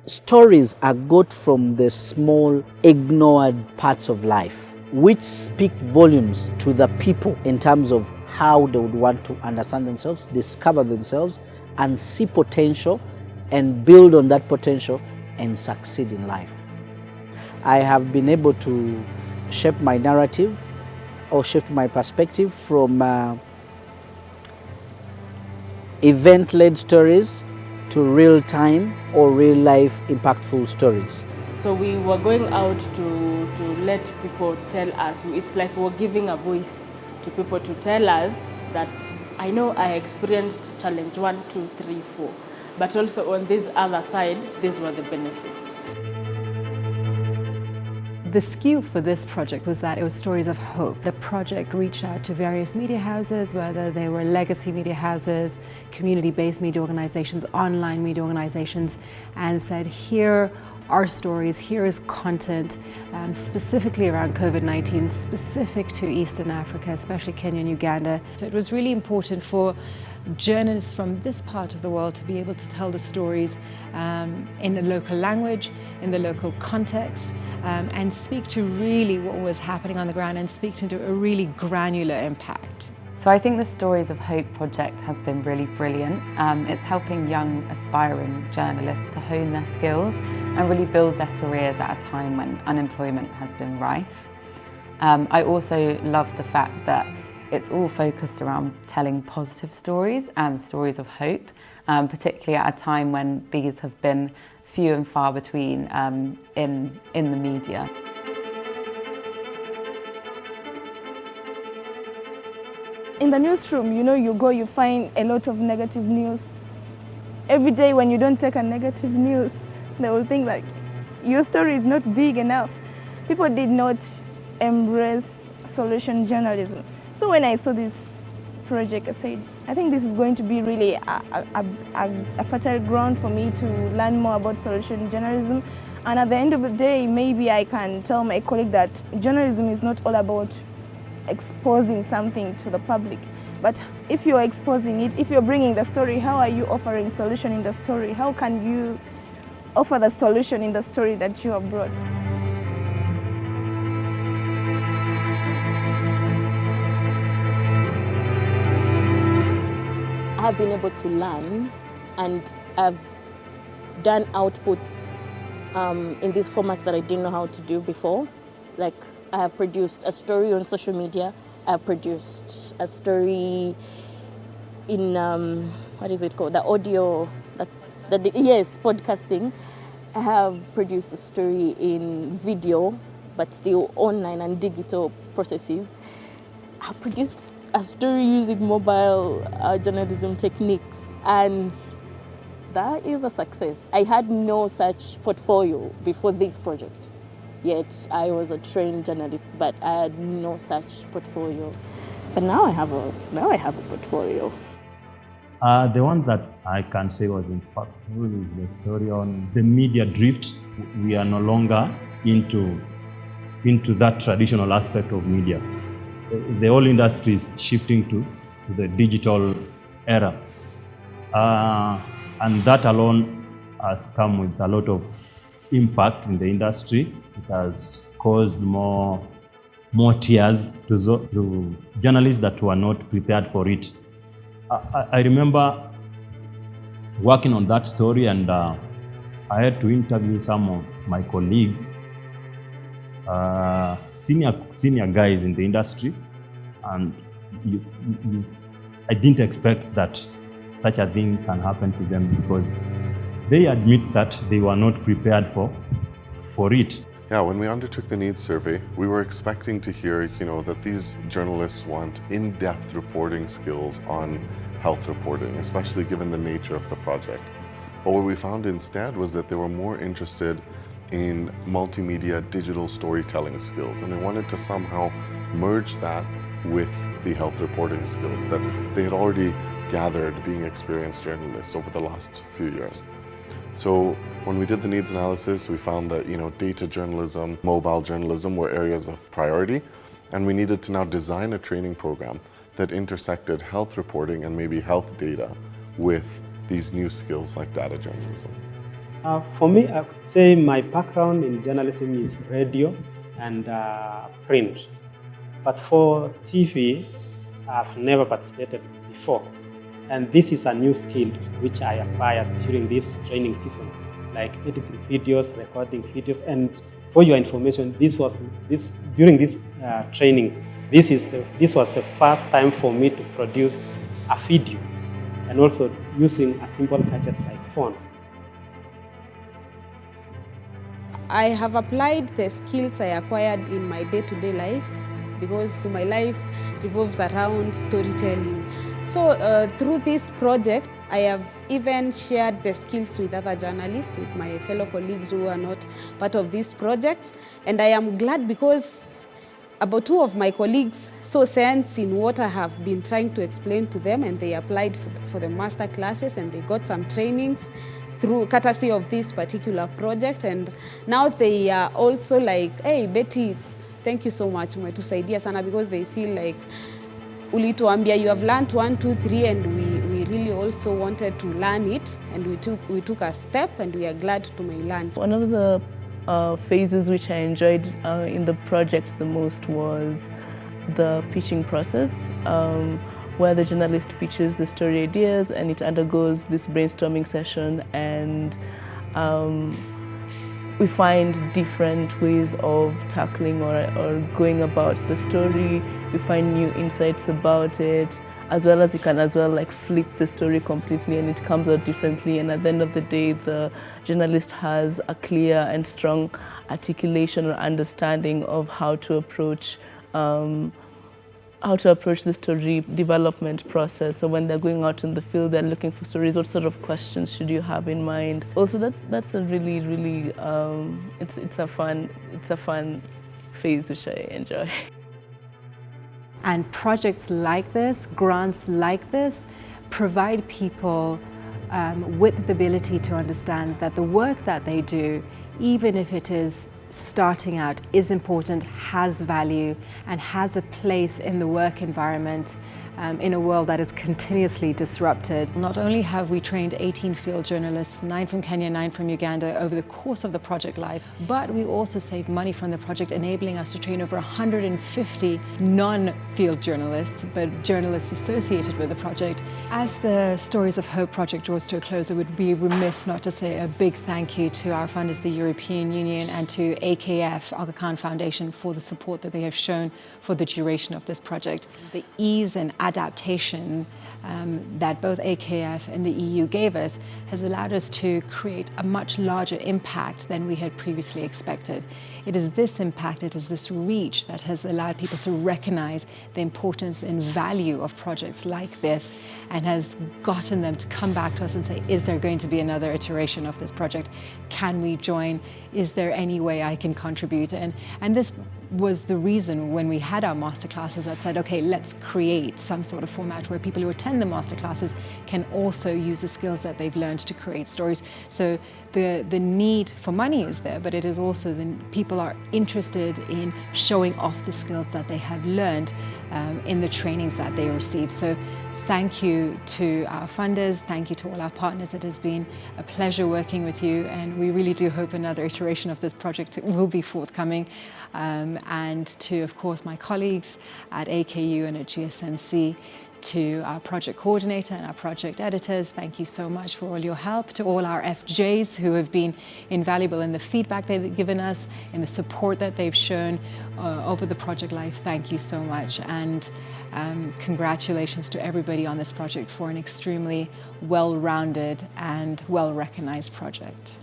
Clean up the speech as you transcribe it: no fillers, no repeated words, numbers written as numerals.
Stories are got from the small, ignored parts of life, which speak volumes to the people in terms of how they would want to understand themselves, discover themselves, and see potential and build on that potential and succeed in life. I have been able to shape my narrative or shift my perspective from event-led stories to real-time or real-life impactful stories. So we were going out to let people tell us. It's like we're giving a voice to people to tell us that I know I experienced challenge 1, 2, 3, 4, but also on this other side, these were the benefits. The skew for this project was that it was stories of hope. The project reached out to various media houses, whether they were legacy media houses, community-based media organizations, online media organizations, and said, here are stories, here is content specifically around COVID-19, specific to Eastern Africa, especially Kenya and Uganda. So it was really important for journalists from this part of the world to be able to tell the stories in the local language, in the local context, and speak to really what was happening on the ground and speak to a really granular impact. So I think the Stories of Hope project has been really brilliant. It's helping young aspiring journalists to hone their skills and really build their careers at a time when unemployment has been rife. I also love the fact that it's all focused around telling positive stories and stories of hope, particularly at a time when these have been few and far between in the media. In the newsroom, you go, you find a lot of negative news. Every day when you don't take a negative news, they will think like your story is not big enough. People did not embrace solution journalism. So when I saw this project, I said, I think this is going to be really a fertile ground for me to learn more about solution journalism. And at the end of the day, maybe I can tell my colleague that journalism is not all about exposing something to the public. But if you're exposing it, if you're bringing the story, how are you offering solution in the story? How can you offer the solution in the story that you have brought? I have been able to learn, and I've done outputs in these formats that I didn't know how to do before. Like, I have produced a story on social media. I have produced a story in, what is it called? The audio, yes, podcasting. I have produced a story in video, but still online and digital processes. I produced a story using mobile journalism techniques, and that is a success. I had no such portfolio before this project. Yet I was a trained journalist, but I had no such portfolio. But now I have a portfolio. The one that I can say was impactful is the story on the media drift. We are no longer into that traditional aspect of media. The whole industry is shifting to the digital era. And that alone has come with a lot of impact in the industry. It has caused more tears to journalists that were not prepared for it. I remember working on that story, and I had to interview some of my colleagues, senior guys in the industry, and I didn't expect that such a thing can happen to them, because they admit that they were not prepared for it. Yeah, when we undertook the needs survey, we were expecting to hear, that these journalists want in-depth reporting skills on health reporting, especially given the nature of the project. But what we found instead was that they were more interested in multimedia digital storytelling skills, and they wanted to somehow merge that with the health reporting skills that they had already gathered being experienced journalists over the last few years. So when we did the needs analysis, we found that data journalism, mobile journalism were areas of priority, and we needed to now design a training program that intersected health reporting and maybe health data with these new skills like data journalism. For me, I would say my background in journalism is radio and print. But for TV, I've never participated before. And this is a new skill which I acquired during this training season, like editing videos, recording videos. And for your information, during this training, this was the first time for me to produce a video, and also using a simple gadget like phone. I have applied the skills I acquired in my day-to-day life, because my life revolves around storytelling. So through this project, I have even shared the skills with other journalists, with my fellow colleagues who are not part of this project. And I am glad because about 2 of my colleagues saw sense in what I have been trying to explain to them, and they applied for the master classes, and they got some trainings through courtesy of this particular project. And now they are also like, hey Betty, thank you so much, umetusaidia sana, because they feel like ulituambia you have learned 1, 2, 3, and we really also wanted to learn it, and we took a step, and we are glad to learn. One of the phases which I enjoyed in the project the most was the pitching process, where the journalist pitches the story ideas and it undergoes this brainstorming session, and we find different ways of tackling or going about the story. We find new insights about it, as well as you can like flip the story completely and it comes out differently. And at the end of the day, the journalist has a clear and strong articulation or understanding of how to approach the story development process. So when they're going out in the field, they're looking for stories. What sort of questions should you have in mind? Also, that's a really it's a fun phase which I enjoy. And projects like this, grants like this, provide people with the ability to understand that the work that they do, even if it is starting out, is important, has value, and has a place in the work environment in a world that is continuously disrupted. Not only have we trained 18 field journalists, 9 from Kenya, 9 from Uganda, over the course of the project life, but we also saved money from the project, enabling us to train over 150 non-field journalists, but journalists associated with the project. As the Stories of Hope project draws to a close, it would be remiss not to say a big thank you to our funders, the European Union, and to AKF, Aga Khan Foundation, for the support that they have shown for the duration of this project. The ease and adaptation that both AKF and the EU gave us has allowed us to create a much larger impact than we had previously expected. It is this impact, it is this reach that has allowed people to recognize the importance and value of projects like this, and has gotten them to come back to us and say, is there going to be another iteration of this project? Can we join? Is there any way I can contribute? And this was the reason when we had our masterclasses that said, okay, let's create some sort of format where people who attend the masterclasses can also use the skills that they've learned to create stories. So the need for money is there, but it is also the people are interested in showing off the skills that they have learned in the trainings that they receive. So thank you to our funders, thank you to all our partners. It has been a pleasure working with you, and we really do hope another iteration of this project will be forthcoming. And to, of course, my colleagues at AKU and at GSMC, to our project coordinator and our project editors, thank you so much for all your help. To all our FJs who have been invaluable in the feedback they've given us, in the support that they've shown over the project life, thank you so much. And congratulations to everybody on this project for an extremely well-rounded and well-recognized project.